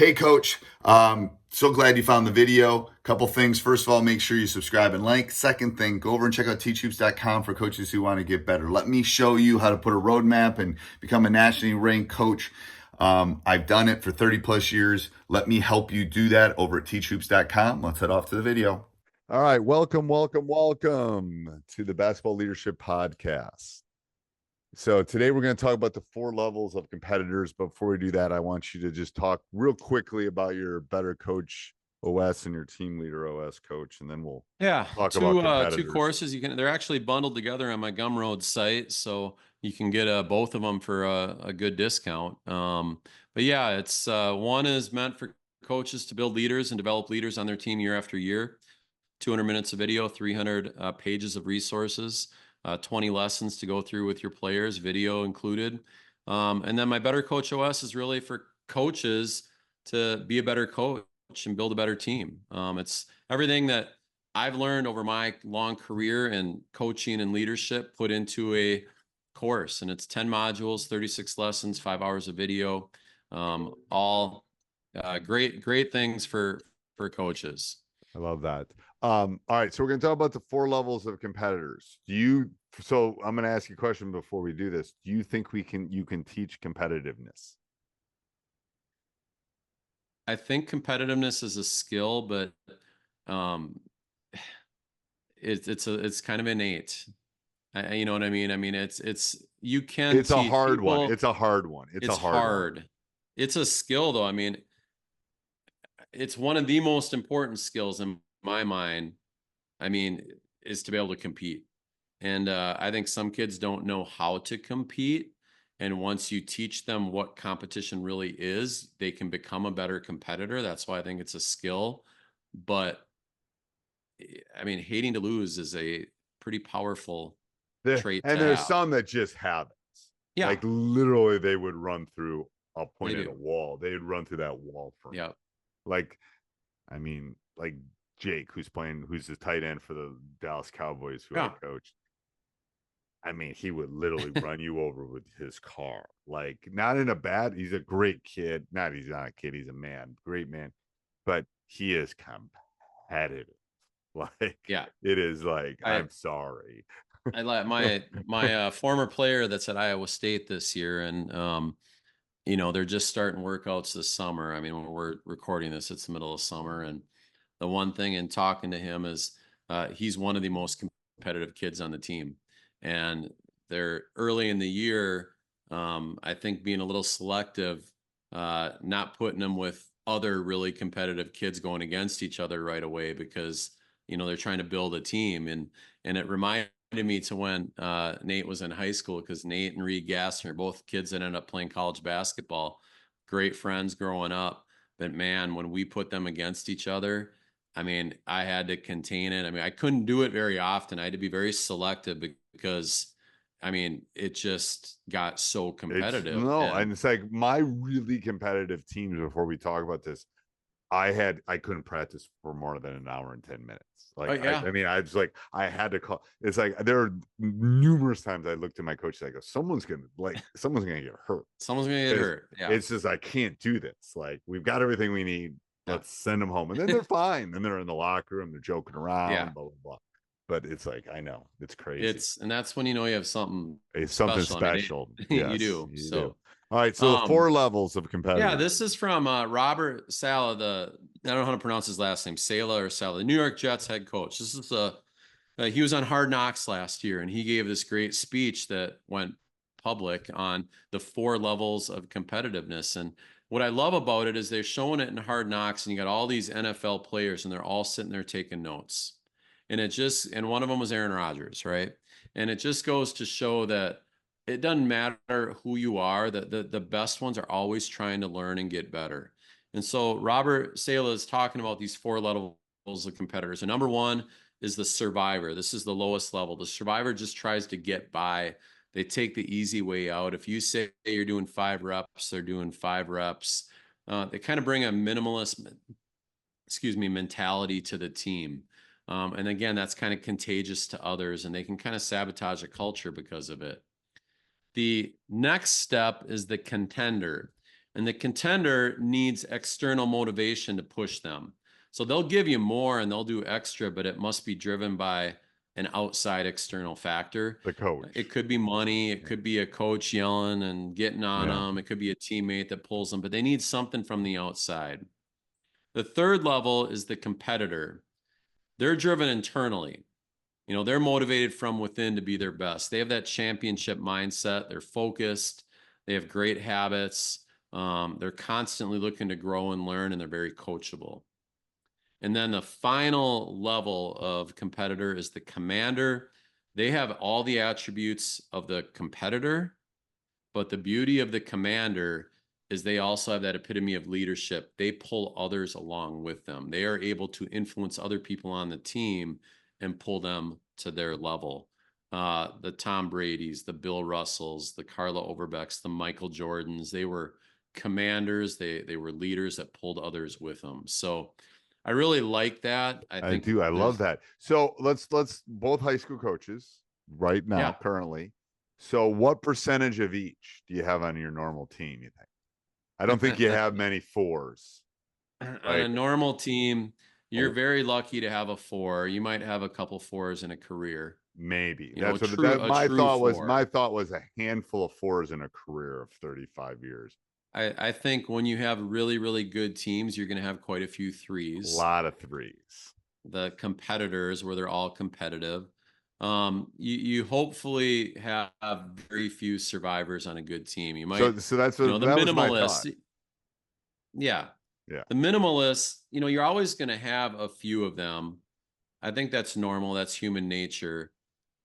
Hey, Coach. So glad you found the video. Couple things. First of all, make sure you subscribe and like. Second thing, go over and check out teachhoops.com for coaches who want to get better. Let me show you how to put a roadmap and become a nationally ranked coach. I've done it for 30 plus years. Let me help you do that over at teachhoops.com. Let's head off to the video. All right, welcome to the Basketball Leadership Podcast. So today we're going to talk about the 4 levels of competitors. But before we do that, I want you to just talk real quickly about your Better Coach OS and your Team Leader OS, Coach, and then we'll talk about competitors. Two courses. They're actually bundled together on my Gumroad site, so you can get both of them for a good discount. But yeah, it's one is meant for coaches to build leaders and develop leaders on their team year after year. 200 minutes of video, 300 pages of resources, 20 lessons to go through with your players, video included. And then my Better Coach OS is really for coaches to be a better coach and build a better team. It's everything that I've learned over my long career in coaching and leadership put into a course. And it's 10 modules, 36 lessons, 5 hours of video, all great things for coaches. I love that. All right, so we're going to talk about the 4 levels of competitors. So I'm going to ask you a question before we do this. Do you think you can teach competitiveness? I think competitiveness is a skill, but it's kind of innate. You know what I mean? I mean, you can. It's a hard one. It's a hard one. It's hard. It's a skill, though. I mean, it's one of the most important skills in my mind. I mean, is to be able to compete. And I think some kids don't know how to compete. And once you teach them what competition really is, they can become a better competitor. That's why I think it's a skill. But I mean, hating to lose is a pretty powerful trait. And there's some that just have it. Yeah. Like literally they would run through, I'll point at a wall. They'd run through that wall for me. Yeah. Like, I mean, like Jake, who's the tight end for the Dallas Cowboys, who I coached. I mean, he would literally run you over with his car. Like, not in a bad, he's a great kid. He's not a kid, he's a man, great man. But he is competitive. Like, yeah, it is like, I'm sorry. I like my former player that's at Iowa State this year, and you know, they're just starting workouts this summer. I mean, when we're recording this, it's the middle of summer, and the one thing in talking to him is he's one of the most competitive kids on the team. And they're early in the year, I think being a little selective, not putting them with other really competitive kids going against each other right away because, you know, they're trying to build a team. And it reminded me to when Nate was in high school, because Nate and Reed Gassner, both kids that ended up playing college basketball, great friends growing up. But man, when we put them against each other, I mean, I had to contain it. I mean, I couldn't do it very often. I had to be very selective because, I mean, it just got so competitive. And it's like my really competitive teams, before we talk about this, I couldn't practice for more than an hour and 10 minutes. Like, I mean, I was like, I had to call. It's like there are numerous times I looked at my coach, I go, someone's gonna get hurt. Someone's gonna get hurt. Yeah. It's just, I can't do this. Like, we've got everything we need. Let's send them home. And then they're fine. Then they're in the locker room, they're joking around, blah, blah, blah. But it's like, I know, it's crazy. And that's when you know you have something. It's something special. I mean, yes, you do. So, all right. So the 4 levels of competitors. Yeah, this is from Robert Saleh. I don't know how to pronounce his last name, Saleh or Saleh, the New York Jets head coach. This is he was on Hard Knocks last year, and he gave this great speech that went public on the 4 levels of competitiveness. And what I love about it is they're showing it in Hard Knocks, and you got all these NFL players, and they're all sitting there taking notes. And one of them was Aaron Rodgers, right? And it just goes to show that it doesn't matter who you are, that the best ones are always trying to learn and get better. And so Robert Saleh is talking about these 4 levels of competitors. And number 1 is the survivor. This is the lowest level. The survivor just tries to get by. They take the easy way out. If you say you're doing 5 reps, they're doing 5 reps. They kind of bring a minimalist, mentality to the team. And again, that's kind of contagious to others, and they can kind of sabotage a culture because of it. The next step is the contender. And the contender needs external motivation to push them. So they'll give you more and they'll do extra, but it must be driven by an outside external factor. The coach. It could be money. It could be a coach yelling and getting on them. It could be a teammate that pulls them, but they need something from the outside. The third level is the competitor. They're driven internally. You know, they're motivated from within to be their best. They have that championship mindset. They're focused. They have great habits. They're constantly looking to grow and learn, and they're very coachable. And then the final level of competitor is the commander. They have all the attributes of the competitor, but the beauty of the commander is they also have that epitome of leadership. They pull others along with them. They are able to influence other people on the team and pull them to their level. The Tom Brady's, the Bill Russells, the Carla Overbecks, the Michael Jordans, they were commanders. They were leaders that pulled others with them. So I really like that. I do. I love that. So let's both high school coaches right now, currently. So what percentage of each do you have on your normal team, you think? I don't think you have many fours. On a normal team, you're very lucky to have a 4. You might have a couple 4s in a career. Maybe. You know, That's what my thought was. My thought was a handful of 4s in a career of 35 years. I think when you have really, really good teams, you're going to have quite a few 3s. A lot of 3s. The competitors, where they're all competitive. You hopefully have very few survivors on a good team. You might. So that's what, you know, the that minimalist. was my thought. Yeah. Yeah. The minimalist, you know, you're always going to have a few of them. I think that's normal. That's human nature.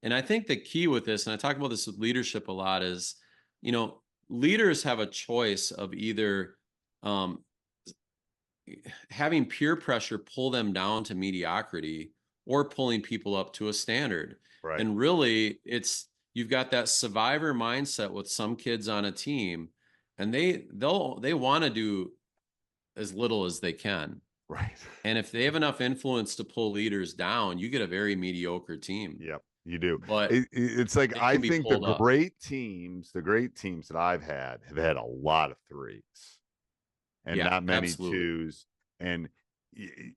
And I think the key with this, and I talk about this with leadership a lot, is, you know, leaders have a choice of either having peer pressure pull them down to mediocrity or pulling people up to a standard. Right. And really, you've got that survivor mindset with some kids on a team, and they want to do as little as they can. Right. And if they have enough influence to pull leaders down, you get a very mediocre team. Yep, you do. But it's like, I think the great teams that I've had have had a lot of 3s and not many 2s. And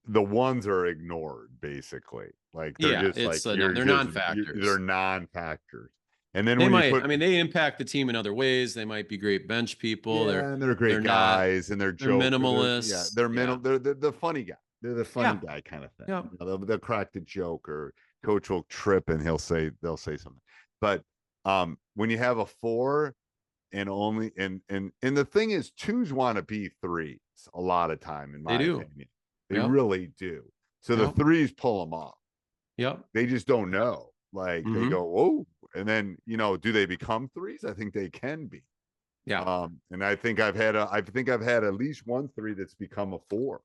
the ones are ignored, basically. Like they're just like, they're non-factors. They're non-factors. And then they impact the team in other ways. They might be great bench people. And they're great guys, and they're minimalists. They're the funny guy. They're the funny guy kind of thing. Yeah. You know, they'll crack the joke, or coach will trip and they'll say something. But when you have a 4 and only and the thing is, 2s want to be 3s a lot of time, in my opinion. They really do. So the 3s pull them off. Yep. They just don't know. Like they go, whoa. And then, you know, do they become 3s? I think they can be. Yeah. And I think I've had at least one 3 that's become a 4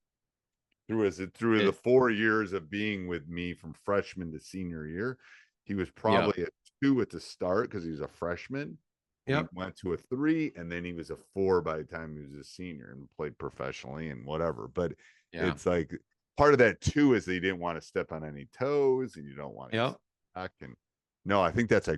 through the 4 years of being with me from freshman to senior year. He was probably a 2 at the start because he was a freshman. He went to a 3, and then he was a 4 by the time he was a senior and played professionally and whatever. But it's like part of that 2 is that you didn't want to step on any toes, and you don't want to back. And no, I think that's I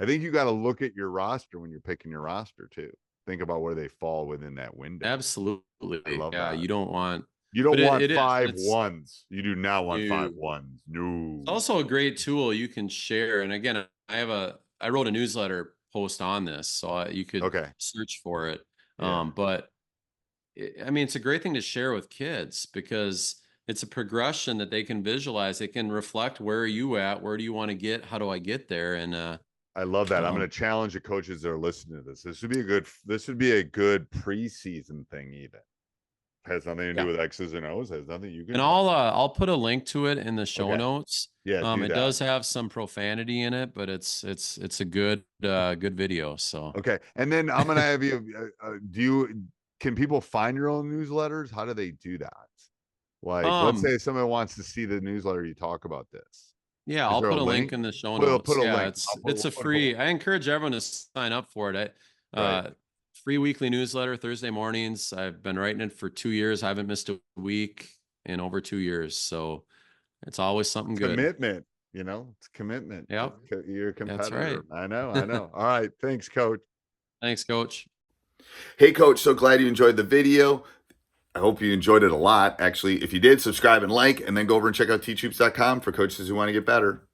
think you got to look at your roster when you're picking your roster too. Think about where they fall within that window. Absolutely. I love that. You don't want 5 1s. You do not want 5 1s. No. It's also a great tool you can share. And again, I wrote a newsletter post on this, so you could search for it. But I mean, it's a great thing to share with kids because it's a progression that they can visualize. They can reflect, where are you at? Where do you want to get? How do I get there? And I love that. I'm going to challenge the coaches that are listening to this. This would be a good preseason thing. Even has nothing to do with X's and O's. Has nothing. You can. And I'll put a link to it in the show notes. Yeah, it does have some profanity in it, but it's a good video. So and then I'm going to have you. Can people find your own newsletters? How do they do that? Like, let's say someone wants to see the newsletter you talk about this. Yeah, I'll put a link in the show notes. Put a link. It's a free. I encourage everyone to sign up for it. Free weekly newsletter Thursday mornings. I've been writing it for 2 years. I haven't missed a week in over 2 years. So it's always something good. Commitment, you know, it's commitment. Yep. You're a competitor. That's right. I know. All right. Thanks, Coach. Thanks, Coach. Hey, Coach, so glad you enjoyed the video. I hope you enjoyed it a lot. Actually, if you did, subscribe and like, and then go over and check out teachhoops.com for coaches who want to get better.